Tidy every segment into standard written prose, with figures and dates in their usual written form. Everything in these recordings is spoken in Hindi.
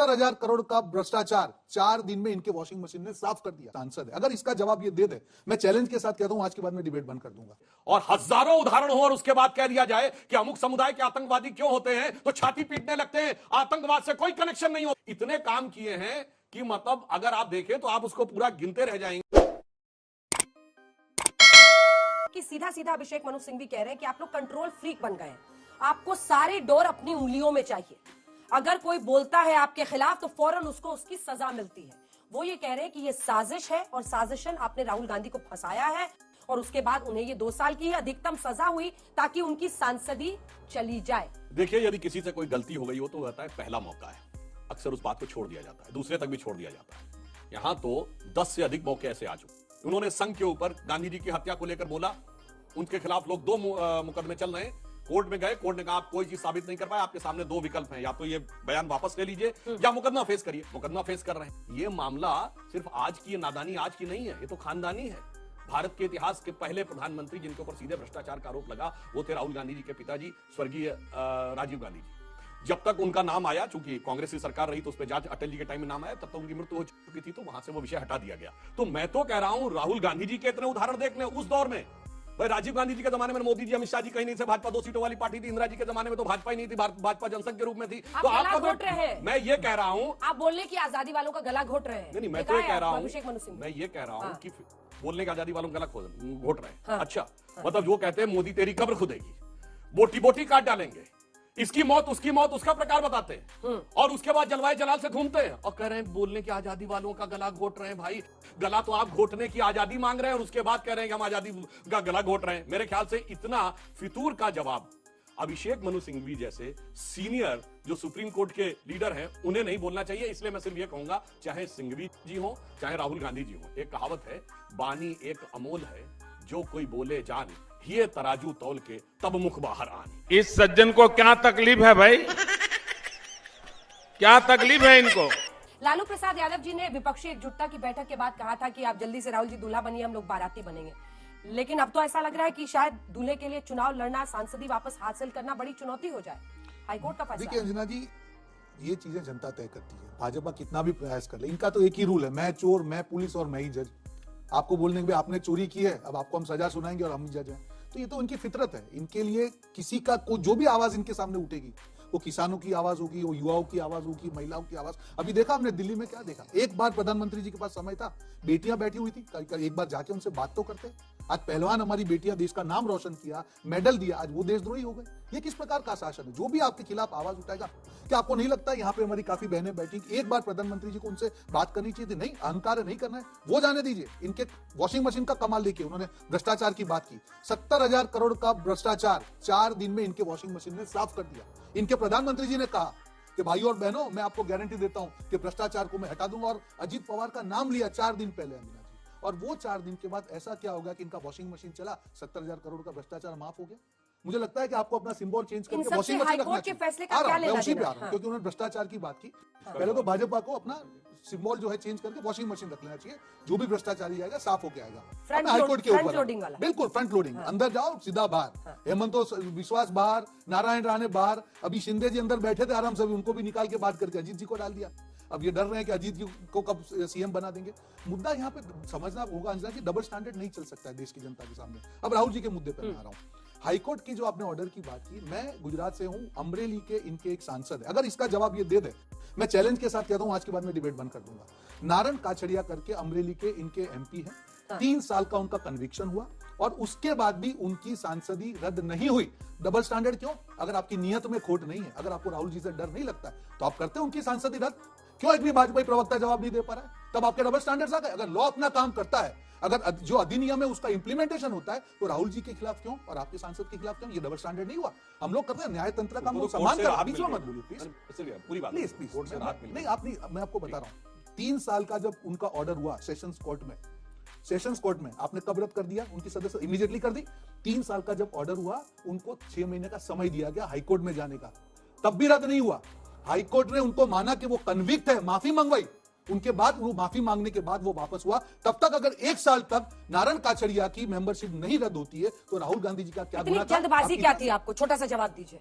70,000 करोड़ का भ्रष्टाचार 4 दिन में इनके वॉशिंग मशीन ने साफ कर दिया। सांसद है, अगर इसका जवाब ये दे दे, मैं चैलेंज के साथ कहता हूं आज के बाद में डिबेट बंद कर दूंगा। और हजारों उदाहरण हो और उसके बाद कह दिया जाए कि अमुक समुदाय के आतंकवादी क्यों होते हैं तो छाती पीटने लगते हैं, आतंकवाद से कोई कनेक्शन नहीं हो। इतने काम किए हैं कि मतलब अगर आप देखें तो आप उसको पूरा गिनते रह जाएंगे। कि सीधा सीधा अभिषेक मनु सिंह भी कह रहे हैं कि आप लोग कंट्रोल फ्रीक बन गए हैं, आपको सारे डोर अपनी उंगलियों में चाहिए। अगर कोई बोलता है आपके खिलाफ तो फौरन उसको उसकी सजा मिलती है। वो ये कह रहे हैं कि ये साजिश है और साजिशन आपने राहुल गांधी को फंसाया है और उसके बाद उन्हें ये 2 साल की अधिकतम सजा हुई ताकि उनकी सांसदी चली जाए। देखिए, यदि किसी से कोई गलती हो गई हो तो कहता है पहला मौका है, अक्सर उस बात को छोड़ दिया जाता है, दूसरे तक भी छोड़ दिया जाता है। यहां तो 10 से अधिक मौके ऐसे आ चुके। उन्होंने संघ के ऊपर गांधी जी की हत्या को लेकर बोला, उनके खिलाफ लोग 2 मुकदमे चल रहे हैं, कोर्ट में गए, कोर्ट ने कहा आप कोई चीज साबित नहीं कर पाए, आपके सामने 2 विकल्प हैं, या तो ये बयान वापस ले लीजिए या मुकदमा फेस करिए। मुकदमा फेस कर रहे हैं। ये मामला सिर्फ आज की नादानी आज की नहीं है, ये तो खानदानी है। भारत के इतिहास के पहले प्रधानमंत्री जिनके ऊपर सीधे भ्रष्टाचार का आरोप लगा वो थे राहुल गांधी जी के पिताजी स्वर्गीय राजीव गांधी जी। जब तक उनका नाम आया, चूंकि कांग्रेस की सरकार रही तो उस पर जांच अटल जी के टाइम में नाम आया, तब तक उनकी मृत्यु हो चुकी थी, तो वहां से वो विषय हटा दिया गया। तो मैं तो कह रहा हूं राहुल गांधी जी के इतने उदाहरण देखने उस दौर में, भाई राजीव गांधी जी के जमाने में मोदी जी अमित शाह जी कहीं नहीं थे, भाजपा 2 सीटों वाली पार्टी थी, इंदिरा जी के जमाने में तो भाजपा ही नहीं थी, भाजपा जनसंघ के रूप में थी। तो आप घोट रहे हैं। मैं ये कह रहा हूं, आप बोलने की आजादी वालों का गला घोट रहे हैं। नहीं, मैं तो ये कह रहा हूं, अभिषेक मनु सिंह, मैं ये कह रहा हूं कि बोलने की आजादी वालों का गला घोट रहे हैं। हाँ, अच्छा, मतलब वो कहते हैं मोदी तेरी कब्र खुदेगी, बोटी बोटी काट डालेंगे, इसकी मौत उसकी मौत उसका प्रकार बताते हैं और उसके बाद जलवायु जलाल से घूमते हैं और कह रहे हैं बोलने की आजादी वालों का गला घोट रहे हैं। भाई, गला तो आप घोटने की आजादी मांग रहे हैं और उसके बाद कह रहे हैं कि हम आजादी का गला घोट रहे हैं। मेरे ख्याल से इतना फितूर का जवाब अभिषेक मनु सिंघवी जैसे सीनियर जो सुप्रीम कोर्ट के लीडर हैं उन्हें नहीं बोलना चाहिए। इसलिए मैं सिर्फ ये कहूंगा, चाहे सिंघवी जी हो चाहे राहुल गांधी जी हो, एक कहावत है, बानी एक अमोल है, जो कोई बोले जान, ये तराजू तौल के तब मुख बाहर आनी। इस सज्जन को क्या तकलीफ है भाई? क्या तकलीफ है इनको? लालू प्रसाद यादव जी ने विपक्षी एकजुटता की बैठक के बाद कहा था कि आप जल्दी से राहुल जी दूल्हा बनिए, हम लोग बाराती बनेंगे। लेकिन अब तो ऐसा लग रहा है कि शायद दूल्हे के लिए चुनाव लड़ना, सांसदी वापस हासिल करना बड़ी चुनौती हो जाए। हाईकोर्ट का फैसला। देखिए अंजना जी, ये चीजें जनता तय करती है। भाजपा कितना भी प्रयास कर ले, इनका तो एक ही रूल है, मैं चोर, मैं पुलिस और मैं ही जज। आपको बोलने के आपने चोरी की है, अब आपको हम सजा सुनाएंगे और हम जज हैं। तो ये तो इनकी फितरत है। इनके लिए किसी का जो भी आवाज इनके सामने उठेगी, वो किसानों की आवाज होगी, वो युवाओं की आवाज होगी, महिलाओं की आवाज। अभी देखा हमने दिल्ली में क्या देखा, एक बार प्रधानमंत्री जी के पास समय था, बेटियां बैठी हुई थी, एक बार जाके उनसे बात तो करते। आज पहलवान हमारी बेटियां देश का नाम रोशन किया, मेडल दिया, आज वो देशद्रोही हो गए। ये किस प्रकार का शासन है? जो भी आपके खिलाफ आवाज उठाएगा, क्या आपको नहीं लगता यहाँ पे हमारी काफी बहनें बैठी, एक बार प्रधानमंत्री जी को उनसे बात करनी चाहिए थी? नहीं, अहंकार नहीं करना है, वो जाने दीजिए। इनके वॉशिंग मशीन का कमाल देखिए, उन्होंने भ्रष्टाचार की बात की। 70,000 करोड़ का भ्रष्टाचार 4 दिन में इनके वॉशिंग मशीन ने साफ कर दिया। इनके प्रधानमंत्री जी ने कहा कि भाइयों और बहनों, मैं आपको गारंटी देता हूं कि भ्रष्टाचार को मैं हटा दूंगा, और अजीत पवार का नाम लिया 4 दिन पहले अंजना जी, और वो 4 दिन के बाद ऐसा क्या होगा कि इनका वॉशिंग मशीन चला, 70,000 करोड़ का भ्रष्टाचार माफ हो गया। मुझे लगता है कि आपको अपना सिंबल चेंज करके वॉशिंग मशीन रखना चाहिए। मैं उसी पे आ रहा हूं, क्योंकि उन्होंने भ्रष्टाचार की बात की। पहले तो भाजपा को अपना सिंबल जो है चेंज करके वॉशिंग मशीन रख लेना चाहिए। जो भी भ्रष्टाचारी जाएगा साफ होके आएगा। हाईकोर्ट के ऊपर बिल्कुल फ्रंट लोडिंग, अंदर जाओ सीधा बाहर। हेमंत विश्वास बाहर, नारायण राणे बाहर, अभी शिंदे जी अंदर बैठे थे आराम से, उनको भी निकाल के बात करके अजीत जी को डाल दिया। अब ये डर रहे हैं कि अजीत जी को कब सीएम बना देंगे। मुद्दा यहाँ पे समझना होगा अंजना जी, डबल स्टैंडर्ड नहीं चल सकता है देश की जनता के सामने। अब राहुल जी के मुद्दे पर मैं आ रहा हूँ। हाईकोर्ट की जो आपने ऑर्डर की बात की, मैं गुजरात से हूं, अमरेली के इनके एक सांसद है, अगर इसका जवाब ये दे दे, मैं चैलेंज के साथ कहता हूं आज के बाद में डिबेट बंद कर दूंगा। नारायण काछड़िया करके अमरेली के इनके एमपी हैं, 3 साल का उनका कन्विक्शन हुआ और उसके बाद भी उनकी सांसदी रद्द नहीं हुई। डबल स्टैंडर्ड क्यों? अगर आपकी नियत में खोट नहीं है, अगर आपको राहुल जी से डर नहीं लगता है तो आप करते हैं उनकी सांसदी रद्द। क्यों एक भी भाजपा प्रवक्ता जवाब नहीं दे पा रहा है? तब आपके डबल स्टैंडर्ड्स आ गए। अगर लॉ अपना काम करता है, अगर जो अधिनियम है उसका इंप्लीमेंटेशन होता है, तो राहुल जी के खिलाफ क्यों और आपके सांसद के खिलाफ क्यों? ये डबल स्टैंडर्ड नहीं हुआ। हम लोग करते हैं न्याय तंत्र का, हम लोग सम्मान करते हैं। बीच में मत बोलिए प्लीज, पूरी बात प्लीज प्लीज। नहीं, आप नहीं, मैं आपको बता रहा हूँ, 3 साल का जब उनका ऑर्डर हुआ सेशंस कोर्ट में, आपने कब रद्द कर दिया? उनकी सदस्य इमीडिएटली कर दी। 3 साल का जब ऑर्डर हुआ, उनको 6 महीने का समय दिया गया हाईकोर्ट में जाने का, तब भी रद्द नहीं हुआ। हाईकोर्ट ने उनको माना कि वो कन्विक्ट है, माफी मंगवाई, उनके बाद वो माफी मांगने के बाद वो वापस हुआ। तब तक अगर 1 साल तक नारायण काछड़िया की मेंबरशिप नहीं रद्द होती है तो राहुल गांधी जी का क्या गुनाह था? जल्दबाजी क्या थी? आपको छोटा सा जवाब दीजिए।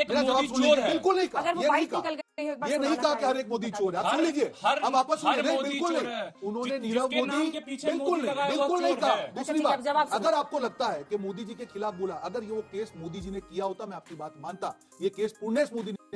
एक मेरा जवाब मोदी सुन चोर लीजिए। है। बिल्कुल नहीं कहा, अगर वो ये नहीं बाइक कहा, निकल गई है, एक बार ये नहीं सुनाना कहा कि हर चाहिए। एक मोदी चोर है। आप हर- सुन लीजिए, हर- अब आपस हर में मोदी बिल्कुल चोर नहीं, है। उन्होंने जिसके नीरव नाम मोदी के पीछे बिल्कुल मोदी नहीं, लगाया हुआ बिल्कुल नहीं चोर कहा। है। दूसरी ठीक है, अब बात, जवाब सुनो। अगर आपको लगता है कि मोदी जी के खिलाफ बोला, अगर ये वो केस मोदी जी ने किया होता, मैं आपकी बात मानता। ये केस पूर्णेश मोदी ने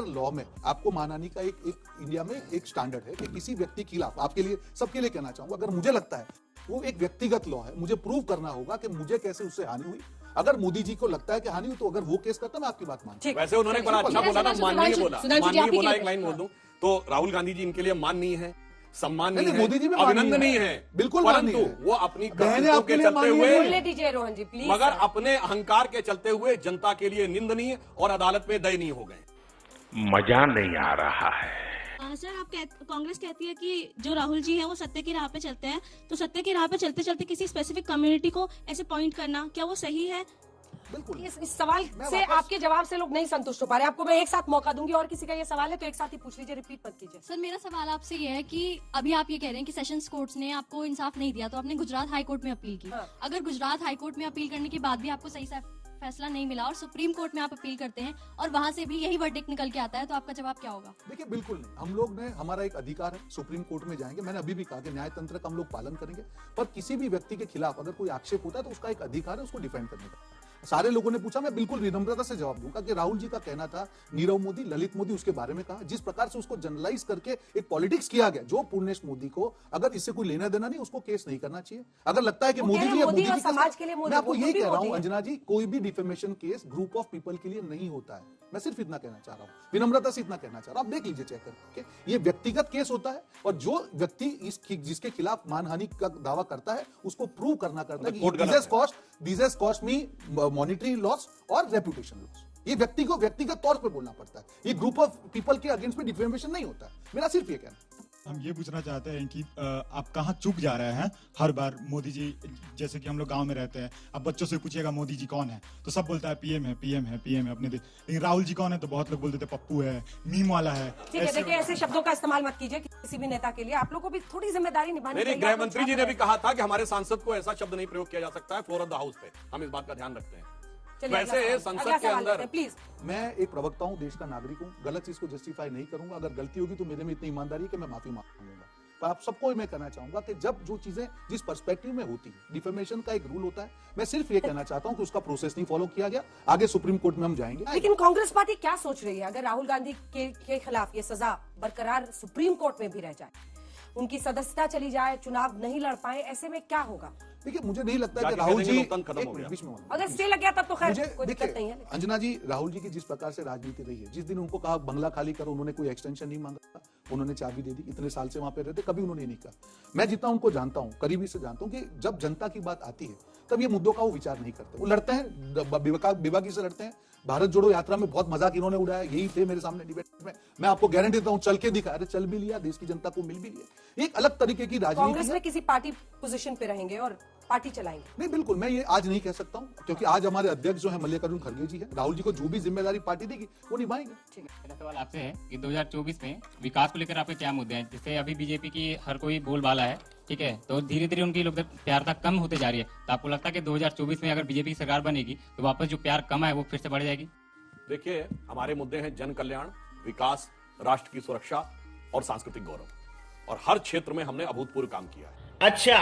अगर लॉ में आपको मानहानि का एक इंडिया में एक स्टैंडर्ड है कि किसी व्यक्ति के खिलाफ, आपके लिए सबके लिए कहना चाहूंगा, अगर मुझे लगता है वो एक व्यक्तिगत लॉ है, मुझे प्रूव करना होगा कि मुझे कैसे उससे हानि हुई। अगर मोदी जी को लगता है कि हानि हुई तो अगर वो केस करता मैं आपकी बात मानता हूं। वैसे उन्होंने बड़ा अच्छा बोला था, माननीय बोला, सुधांशु जी, आप माननीय ही बोला की एक लाइन बोल दूं तो राहुल गांधी जी इनके लिए माननीय है, सम्माननीय नहीं, है, मोदी जी भी माननीय अभिनंदनीय है। है, बिल्कुल परंतु माननीय है। वो अपनी बहनें कर्तव्यों आपके के लिए चलते माननीय हुए बोलने दीजिए रोहन जी प्लीज। मगर अपने अहंकार के चलते हुए जनता के लिए निंदनीय और अदालत में दयनीय हो गए। मजा नहीं आ रहा है। सर आप कांग्रेस कहती है कि जो राहुल जी हैं वो सत्य की राह पे चलते हैं, तो सत्य की राह पे चलते चलते किसी स्पेसिफिक कम्युनिटी को ऐसे पॉइंट करना, क्या वो सही है? बिल्कुल इस सवाल से आपके जवाब से लोग नहीं संतुष्ट हो पा रहे। आपको मैं एक साथ मौका दूंगी, और किसी का ये सवाल है तो एक साथ ही पूछ लीजिए, रिपीट मत कीजिए। सर मेरा सवाल आपसे ये है कि अभी आप ये कह रहे हैं कि सेशंस कोर्ट्स ने आपको इंसाफ नहीं दिया, तो आपने गुजरात हाई कोर्ट में अपील की। हाँ। अगर गुजरात हाई कोर्ट में अपील करने के बाद भी आपको सही से फैसला नहीं मिला और सुप्रीम कोर्ट में आप अपील करते हैं और वहां से भी यही वर्डिक्ट निकल के आता है, तो आपका जवाब क्या होगा? देखिए बिल्कुल नहीं, हम लोग ने, हमारा एक अधिकार है, सुप्रीम कोर्ट में जाएंगे। मैंने अभी भी कहा कि न्याय तंत्र का हम लोग पालन करेंगे, पर किसी भी व्यक्ति के खिलाफ अगर कोई आक्षेप होता है तो उसका एक अधिकार है उसको डिफेंड करने का। सारे लोगों ने पूछा, मैं बिल्कुल विनम्रता से जवाब दूंगा कि राहुल जी का कहना था नीरव मोदी, ललित मोदी, उसके बारे में कहा, जिस प्रकार से उसको जनरलाइज करके एक पॉलिटिक्स किया गया, जो पूर्णेश मोदी को अगर इससे कोई लेना देना नहीं, उसको केस नहीं करना चाहिए। अगर लगता है कि वो मोदी कह रहे जी हैं मोदी मोदी और जी समाज के लिए मोदी, मैं आपको वो यही भी कह रहा मोदी हूं है। अंजना जी, कोई भी defamation case group of people के लिए नहीं होता है। मैं सिर्फ इतना कहना चाह रहा हूं, विनम्रता से इतना कहना चाह रहा हूं। आप देख लीजिए चेक करके, ये व्यक्तिगत केस होता है और जो व्यक्ति जिसके खिलाफ मानहानि का दावा करता है उसको प्रूव करना करता है कोर्ट कि गलत this has cost me monetary loss और रेपुटेशन लॉस। ये व्यक्ति को व्यक्तिगत तौर पे बोलना पड़ता है, ये ग्रुप ऑफ पीपल के अगेंस्ट में डिफेमेशन नहीं होता है। मेरा सिर्फ ये कहना है। हम ये पूछना चाहते हैं कि आप कहाँ चूक जा रहे हैं हर बार। मोदी जी, जैसे कि हम लोग गांव में रहते हैं, अब बच्चों से पूछिएगा मोदी जी कौन है तो सब बोलता है पीएम है, पीएम है, पीएम है अपने देश। लेकिन राहुल जी कौन है तो बहुत लोग बोलते थे पप्पू है, मीम वाला है। ठीक है, देखिए ऐसे शब्दों का इस्तेमाल मत कीजिए किसी भी नेता के लिए। आप लोगों को भी थोड़ी जिम्मेदारी निभानी मेरे चाहिए। गृह आप लोग मंत्री जी ने छात्र भी कहा था कि हमारे सांसद को ऐसा शब्द नहीं प्रयोग किया जा सकता है फ्लोर ऑफ द हाउस पे। हम इस बात का ध्यान रखते हैं। चलिए, वैसे अगला संसद सवाल के लेते अंदर हैं, प्लीज। मैं एक प्रवक्ता हूं, देश का नागरिक हूं, गलत चीज को जस्टिफाई नहीं करूंगा। अगर गलती होगी तो मेरे में इतनी ईमानदारी है कि मैं माफी मांगूंगा। पर आप सबको मैं कहना चाहूंगा कि जब जो चीजें जिस पर्सपेक्टिव में होती है, डिफेमेशन का एक रूल होता है, मैं सिर्फ ये कहना चाहता हूं कि उसका प्रोसेस नहीं फॉलो किया गया। आगे सुप्रीम कोर्ट में हम जाएंगे। लेकिन कांग्रेस पार्टी क्या सोच रही है अगर राहुल गांधी के खिलाफ ये सजा बरकरार सुप्रीम कोर्ट में भी रह जाए, उनकी सदस्यता चली जाए, चुनाव नहीं लड़ पाए, ऐसे में क्या होगा? देखिए मुझे नहीं लगता कि जाके राहुल कह देंगे जी लोकतंत्र खत्म एक हो मिनट, गया। बीच में बोलूं। अगर स्टे लग गया तब तो खैर मुझे कोई दिक्कत नहीं है। देखिए अंजना जी, राहुल जी की जिस प्रकार से राजनीति रही है, जिस दिन उनको कहा बंगला खाली करो, उन्होंने कोई एक्सटेंशन नहीं मांगा, उन्होंने चाबी दे दी। इतने साल से वहां पे रहते, कभी उन्होंने नहीं कहा। मैं जितना उनको जानता हूं, करीबी से जानता हूं कि जब जनता की बात आती है तब ये मुद्दों का वो विचार नहीं करते। वो लड़ते हैं, बेबाकी से लड़ते हैं। भारत जोड़ो यात्रा में बहुत मजाक इन्होंने उड़ाया, यही थे मेरे सामने डिबेट में। मैं आपको गारंटी देता हूं, चल के दिखा, अरे चल भी लिया, देश की जनता को मिल भी लिया। एक अलग तरीके की राजनीति कांग्रेस है। में किसी पार्टी पोजीशन पे रहेंगे और पार्टी चलाएंगे? नहीं, बिल्कुल मैं ये आज नहीं कह सकता हूं, क्योंकि आज हमारे अध्यक्ष जो है मल्लिकार्जुन खड़गे जी है। राहुल जी को जो भी जिम्मेदारी पार्टी देगी वो निभाएंगे। मेरा सवाल आपसे है कि 2024 में विकास को लेकर आपके क्या मुद्दे हैं? जैसे अभी बीजेपी की हर कोई बोलबाला है, ठीक है, तो धीरे धीरे उनकी प्यारता कम होते जा रही है। तो आपको लगता है कि 2024 में अगर बीजेपी की सरकार बनेगी तो वापस जो प्यार कम है वो फिर से बढ़ जाएगी? देखिए, हमारे मुद्दे हैं जन कल्याण, विकास, राष्ट्र की सुरक्षा और सांस्कृतिक गौरव। और हर क्षेत्र में हमने अभूतपूर्व काम किया है। अच्छा।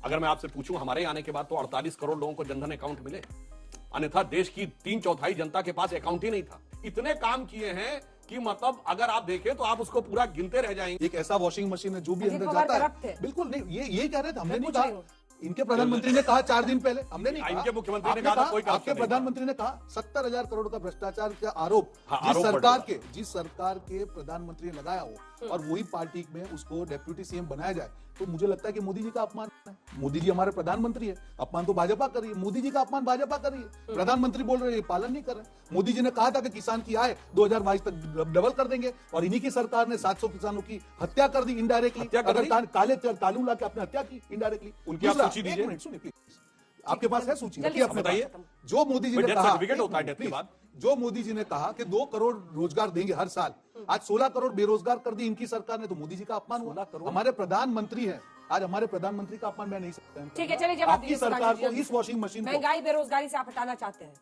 अगर मैं आपसे पूछूं, हमारे आने के बाद तो 48 करोड़ लोगों को जनधन अकाउंट मिले, अन्यथा देश की 3/4 जनता के पास अकाउंट ही नहीं था। इतने काम किए हैं कि मतलब अगर आप देखें तो आप उसको पूरा गिनते रह जाएंगे। एक ऐसा वॉशिंग मशीन है जो भी अजीत अंदर पवार जाता करप्ट है। थे। बिल्कुल नहीं, ये कह रहे थे, हमने मैं नहीं पूछ रही कहा। हूँ। इनके प्रधानमंत्री ने कहा 4 दिन पहले, हमने नहीं कहा। इनके मुख्यमंत्री ने आपने कहा था कोई corruption आपके नहीं था। प्रधानमंत्री ने कहा 70,000 करोड़ का भ्रष्टाचार का आरोप हाँ, जिस आरोप सरकार के प्रधानमंत्री ने लगाया हो और वही पार्टी में उसको डेप्यूटी सीएम बनाया जाए, तो मुझे लगता है कि मोदी जी का अपमान है। मोदी जी हमारे प्रधानमंत्री है, अपमान तो भाजपा कर रही है। मोदी जी का अपमान भाजपा कर रही है। प्रधानमंत्री बोल रहे हैं, पालन नहीं कर रहे। मोदी जी ने कहा था कि किसान की आय 2022 तक डबल कर देंगे, और इन्हीं की सरकार ने 700 किसानों की हत्या कर दी इनडायरेक्टली। हत्या कर दी? अगर काले तालू ला के आपने हत्या की इनडायरेक्टली। उनकी आप सूची दीजिए। एक मिनट सुनिए प्लीज, आपके पास है सूची? जल्दी रखिए अपने बताइए। पास। जो मोदी जी कोई ने डेथ कहा, सर्टिफिकेट एक होता है मिनट, डेथ के बाद? जो मोदी जी ने कहा कि 2 करोड़ रोजगार देंगे हर साल, आज 16 करोड़ बेरोजगार कर दी इनकी सरकार ने, तो मोदी जी का अपमान हुआ। हमारे प्रधानमंत्री है, आज हमारे प्रधानमंत्री का अपमान मैं नहीं सकता। ठीक है, चलिए जवाब आपकी दीजिए सरकार सुधांशु को जी। इस वॉशिंग मशीन को महंगाई बेरोजगारी से आप हटाना चाहते हैं।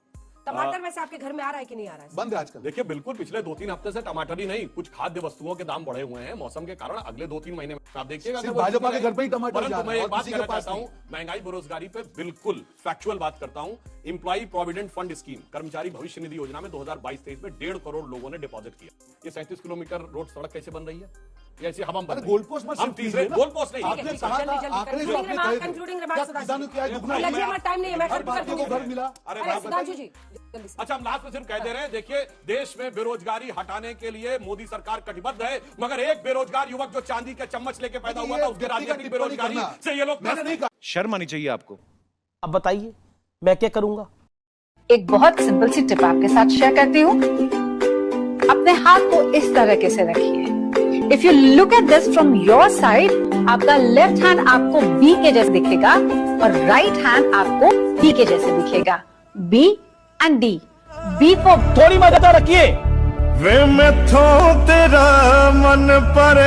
टमाटर वैसे आपके घर में आ रहा है कि नहीं आ रहा है? बंद है आजकल। देखिए, बिल्कुल पिछले 2-3 हफ्ते से टमाटर ही नहीं, कुछ खाद्य वस्तुओं के दाम बढ़े हुए हैं मौसम के कारण। अगले 2-3 महीने में आप देखिएगा सिर्फ कि वो भाजपा स्थिति के घर पे ही टमाटर परंतु जा रहे मैं हैं एक और बात किसी के कहना पास चाहता हूं, महंगाई बेरोजगारी पे बिल्कुल फैक्चुअल बात करता हूं। इंप्लॉई प्रोविडेंट फंड स्कीम, कर्मचारी भविष्य निधि योजना में 2022-23 में 1.5 करोड़ लोगों ने डिपॉजिट किया। ये 37 किलोमीटर रोड सड़क कैसे बन रही है? ये ऐसी हम अरे गोल पोस्ट मत हम shift तीसरे कीजिए ना। गोल पोस्ट नहीं आपने कहा था आंकड़े जो आपने कहे थे, कंक्लूडिंग क्या रिमार्क्स किसानों की आय दुगना लज्जा मत, टाइम नहीं है, मैं हर भारतीय को घर मिला। अरे अरे सुधांशु जी जल्दी से। अच्छा, हम लास्ट में सिर्फ कह दे रहे हैं, देखिए देश में बेरोजगारी हटाने के लिए मोदी सरकार कटिबद्ध है, मगर एक बेरोजगार युवक जो चांदी का चम्मच लेके पैदा हुआ था, उसके राजनीतिक बेरोजगारी से ये लोग मैंने नहीं कहा। शर्म आनी चाहिए आपको। अब बताइए मैं क्या करूंगा? एक बहुत सिंपल सी टिप आपके साथ शेयर करती हूँ। अपने हाथ को इस तरीके से रखिए। If you look at this from your side, आपका लेफ्ट हैंड आपको बी के जैसे दिखेगा और राइट हैंड आपको डी के जैसे दिखेगा। B and D. B for थोड़ी मदद रखिए। वे मैं तेरा मन पर